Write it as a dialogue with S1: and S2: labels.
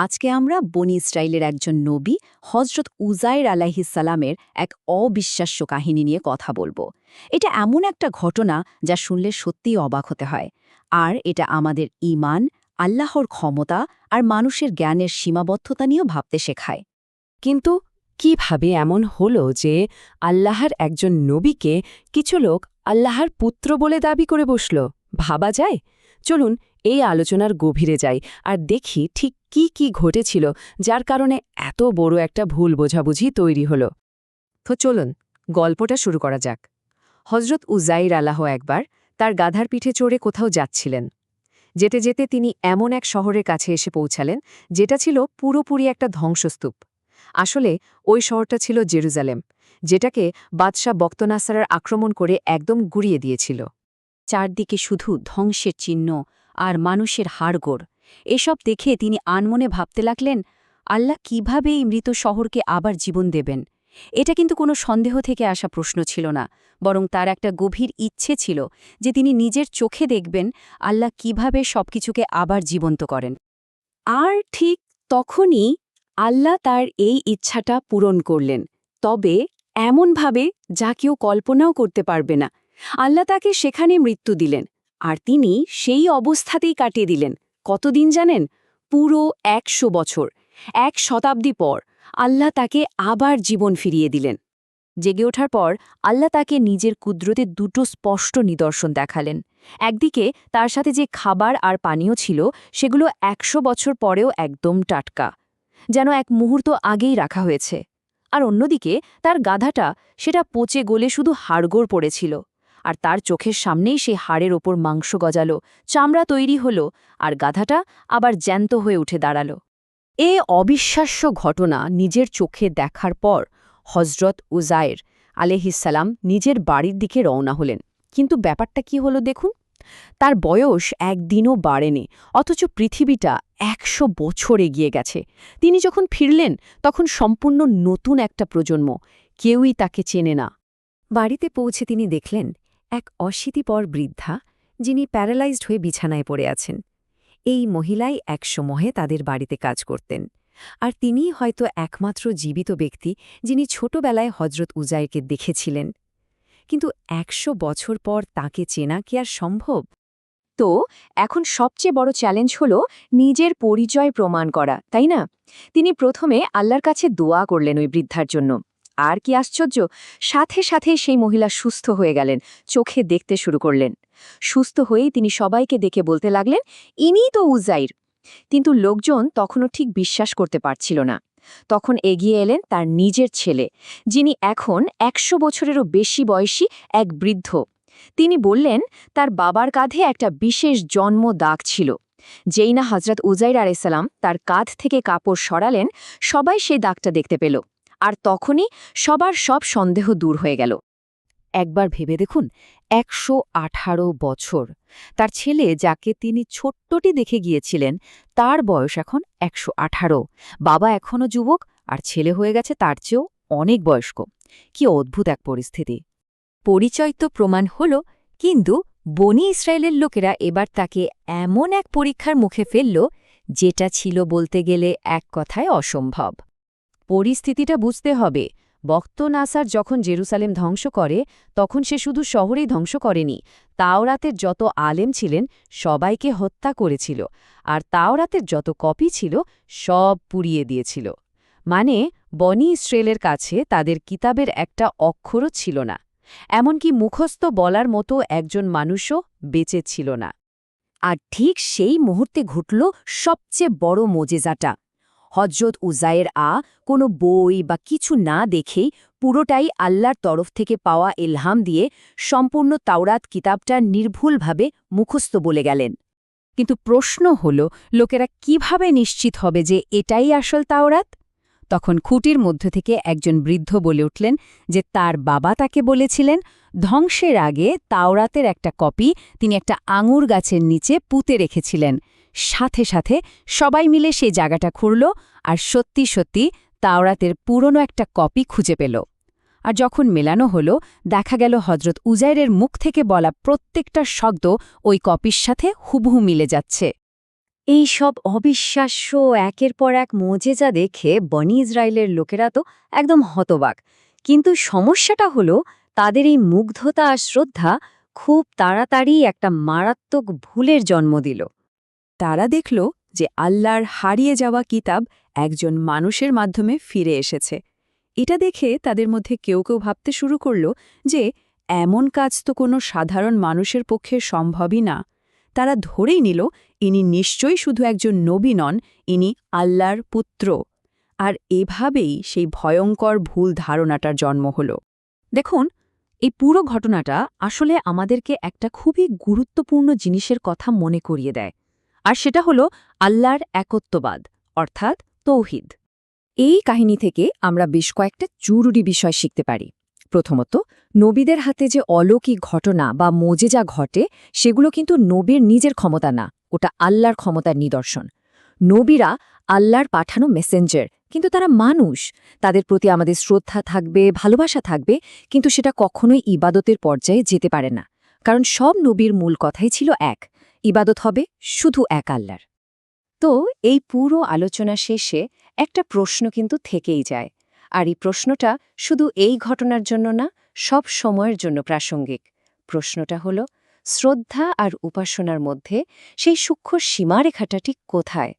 S1: আজকে আমরা বনি ইসরায়েলের একজন নবী হজরত উজাইর আলাইহিসসালামের এক অবিশ্বাস্য কাহিনী নিয়ে কথা বলবো। এটা এমন একটা ঘটনা যা শুনলে সত্যিই অবাক হতে হয়। আর এটা আমাদের ঈমান, আল্লাহর ক্ষমতা আর মানুষের জ্ঞানের সীমাবদ্ধতা নিয়েও ভাবতে শেখায়।
S2: কিন্তু কিভাবে এমন হলো যে আল্লাহর একজন নবীকে কিছু লোক আল্লাহর পুত্র বলে দাবি করে বসল? ভাবা যায়? চলুন এই আলোচনার গভীরে যাই আর দেখি ঠিক কি ঘটেছিল যার কারণে এত বড় একটা ভুল বোঝাবুঝি তৈরি হলো।
S1: তো চলুন গল্পটা শুরু করা যাক। হজরত উজাইর আল্লাহ একবার তার গাধার পিঠে চড়ে কোথাও যাচ্ছিলেন। যেতে যেতে তিনি এমন এক শহরের কাছে এসে পৌঁছালেন যেটা ছিল পুরোপুরি একটা ধ্বংসস্তূপ। আসলে ওই শহরটা ছিল জেরুজালেম, যেটাকে বাদশাহ বক্তনাসারের আক্রমণ করে একদম গুড়িয়ে দিয়েছিল। চারদিকে শুধু ধ্বংসের চিহ্ন আর মানুষের হাড়গোড়। এসব দেখে তিনি আনমনে ভাবতে লাগলেন, আল্লাহ কিভাবে এই মৃত শহরকে আবার জীবন দেবেন। এটা কিন্তু কোনো সন্দেহ থেকে আসা প্রশ্ন ছিল না, বরং তার একটা গভীর ইচ্ছে ছিল যে তিনি নিজের চোখে দেখবেন আল্লাহ কিভাবে সবকিছুকে আবার জীবন্ত করেন। আর ঠিক তখনই আল্লাহ তার এই ইচ্ছাটা পূরণ করলেন, তবে এমনভাবে যা কেউ কল্পনাও করতে পারবে না। আল্লাহ তাকে সেখানে মৃত্যু দিলেন, আর তিনি সেই অবস্থাতেই কাটিয়ে দিলেন। কতদিন জানেন? পুরো ১০০ বছর। ১ শতাব্দী পর আল্লাহ তাকে আবার জীবন ফিরিয়ে দিলেন। জেগে ওঠার পর আল্লাহ তাকে নিজের কুদরতের দুটো স্পষ্ট নিদর্শন দেখালেন। একদিকে তার সাথে যে খাবার আর পানীয় ছিল সেগুলো ১০০ বছর পরেও একদম টাটকা, যেন এক মুহূর্ত আগেই রাখা হয়েছে। আর অন্যদিকে তার গাধাটা, সেটা পচে গলে শুধু হাড়গোড় পড়েছিল। আর তার চোখের সামনেই সেই হাড়ের ওপর মাংস গজালো, চামড়া তৈরি হলো, আর গাধাটা আবার জ্যান্ত হয়ে উঠে দাঁড়ালো। এ অবিশ্বাস্য ঘটনা নিজের চোখে দেখার পর হজরত উজাইর আলাইহিসসালাম নিজের বাড়ির দিকে রওনা হলেন। কিন্তু ব্যাপারটা কি হলো দেখুন। তার বয়স একদিনও বাড়েনি, অথচ পৃথিবীটা ১০০ বছর এগিয়ে গেছে। তিনি যখন ফিরলেন তখন সম্পূর্ণ নতুন একটা প্রজন্ম, কেউই তাকে চেনে না। বাড়িতে পৌঁছে তিনি দেখলেন এক অশীতিপর বৃদ্ধা, যিনি প্যারালাইজড হয়ে বিছানায় পড়ে আছেন। এই মহিলাই একসময়ে তাদের বাড়িতে কাজ করতেন, আর তিনিই হয়তো একমাত্র জীবিত ব্যক্তি যিনি ছোটবেলায় হজরত উজাইরকে দেখেছিলেন। কিন্তু ১০০ বছর পর তাকে চেনা কি আর সম্ভব? তো এখন সবচেয়ে বড় চ্যালেঞ্জ হলো নিজের পরিচয় প্রমাণ করা, তাই না? তিনি প্রথমে আল্লাহর কাছে দোয়া করলেন ওই বৃদ্ধার জন্য। আর কি আশ্চর্য, সাথে সাথে সেই মহিলা সুস্থ হয়ে গেলেন, চোখে দেখতে শুরু করলেন। সুস্থ হয়েই তিনি সবাইকে দেখে বলতে লাগলেন, ইনিই তো উজাইর। কিন্তু লোকজন তখনও ঠিক বিশ্বাস করতে পারছিল না। তখন এগিয়ে এলেন তার নিজের ছেলে, যিনি এখন ১০০ বছরেরও বেশি বয়সী এক বৃদ্ধ। তিনি বললেন তার বাবার কাঁধে একটা বিশেষ জন্ম দাগ ছিল। যেই না হজরত উজাইর আলাইহিসসালাম তার কাঁধ থেকে কাপড় সরালেন, সবাই সেই দাগটা দেখতে পেল। আর তখনই সবার সব সন্দেহ দূর হয়ে গেল। একবার ভেবে দেখুন, ১১৮ বছর। তার ছেলে, যাকে তিনি ছোট্টটি দেখে গিয়েছিলেন, তার বয়স এখন ১১৮। বাবা এখনও যুবক, আর ছেলে হয়ে গেছে তার চেয়েও অনেক বয়স্ক। কি অদ্ভুত এক পরিস্থিতি! পরিচয় তো প্রমাণ হল, কিন্তু বনি ইসরায়েলের লোকেরা এবার তাকে এমন এক পরীক্ষার মুখে ফেলল, যেটা ছিল বলতে গেলে এক কথায় অসম্ভব। পরিস্থিতিটা বুঝতে হবে। বক্তনাসার যখন জেরুসালেম ধ্বংস করে, তখন সে শুধু শহরেই ধ্বংস করেনি, তাওরাতের যত আলেম ছিলেন সবাইকে হত্যা করেছিল, আর তাওরাতের যত কপি ছিল সব পুড়িয়ে দিয়েছিল। মানে বনি ইসরায়েলের কাছে তাদের কিতাবের একটা অক্ষরও ছিল না, এমনকি মুখস্থ বলার মতো একজন মানুষও বেঁচে ছিল না। আর ঠিক সেই মুহূর্তে ঘটল সবচেয়ে বড় মোজেজাটা। হজরত উজাইর কোনো বই বা কিছু না দেখেই পুরোটাই আল্লাহর তরফ থেকে পাওয়া ইলহাম দিয়ে সম্পূর্ণ তাওরাত কিতাবটা নির্ভুলভাবে মুখস্থ বলে গেলেন। কিন্তু প্রশ্ন হল, লোকেরা কিভাবে নিশ্চিত হবে যে এটাই আসল তাওরাত? তখন খুঁটির মধ্য থেকে একজন বৃদ্ধ বলে উঠলেন যে তার বাবা তাকে বলেছিলেন ধ্বংসের আগে তাওরাতের একটা কপি তিনি একটা আঙুর গাছের নিচে পুঁতে রেখেছিলেন। সাথে সাথে সবাই মিলে সেই জায়গাটা খুঁড়ল, আর সত্যি সত্যি তাওরাতের পুরনো একটা কপি খুঁজে পেল। আর যখন মেলানো হলো, দেখা গেল হজরত উজাইরের মুখ থেকে বলা প্রত্যেকটা শব্দ ওই কপির সাথে হুবহু মিলে যাচ্ছে। এই সব অবিশ্বাস্য একের পর এক মোজেজা দেখে বনি ইসরায়েলের লোকেরা তো একদম হতবাক। কিন্তু সমস্যাটা হলো তাদের এই মুগ্ধতা আর শ্রদ্ধা খুব তাড়াতাড়ি একটা মারাত্মক ভুলের জন্ম দিল।
S2: তারা দেখল যে আল্লাহর হারিয়ে যাওয়া কিতাব একজন মানুষের মাধ্যমে ফিরে এসেছে। এটা দেখে তাদের মধ্যে কেউ কেউ ভাবতে শুরু করল যে এমন কাজ তো কোনো সাধারণ মানুষের পক্ষে সম্ভবই না। তারা ধরেই নিল ইনি নিশ্চয়ই শুধু একজন নবী নন, ইনি আল্লাহর পুত্র। আর এভাবেই সেই ভয়ঙ্কর ভুল ধারণাটার জন্ম হল।
S1: দেখুন, এই পুরো ঘটনাটা আসলে আমাদেরকে একটা খুবই গুরুত্বপূর্ণ জিনিসের কথা মনে করিয়ে দেয়। আর সেটা হলো আল্লাহর একত্ববাদ, অর্থাৎ তৌহিদ। এই কাহিনী থেকে আমরা বেশ কয়েকটা জরুরি বিষয় শিখতে পারি। প্রথমত, নবীদের হাতে যে অলৌকিক ঘটনা বা মোজেজা ঘটে, সেগুলো কিন্তু নবীর নিজের ক্ষমতা না, ওটা আল্লাহর ক্ষমতার নিদর্শন। নবীরা আল্লাহর পাঠানো মেসেঞ্জার, কিন্তু তারা মানুষ। তাদের প্রতি আমাদের শ্রদ্ধা থাকবে, ভালোবাসা থাকবে, কিন্তু সেটা কখনোই ইবাদতের পর্যায়ে যেতে পারে না। কারণ সব নবীর মূল কথাই ছিল এক, ইবাদত হবে শুধু এক আল্লাহর। তো এই পুরো আলোচনা শেষে একটা প্রশ্ন কিন্তু থেকেই যায়। আর এই প্রশ্নটা শুধু এই ঘটনার জন্য না, সব সময়ের জন্য প্রাসঙ্গিক। প্রশ্নটা হলো, শ্রদ্ধা আর উপাসনার মধ্যে সেই সূক্ষ্ম সীমারেখাটা ঠিক কোথায়?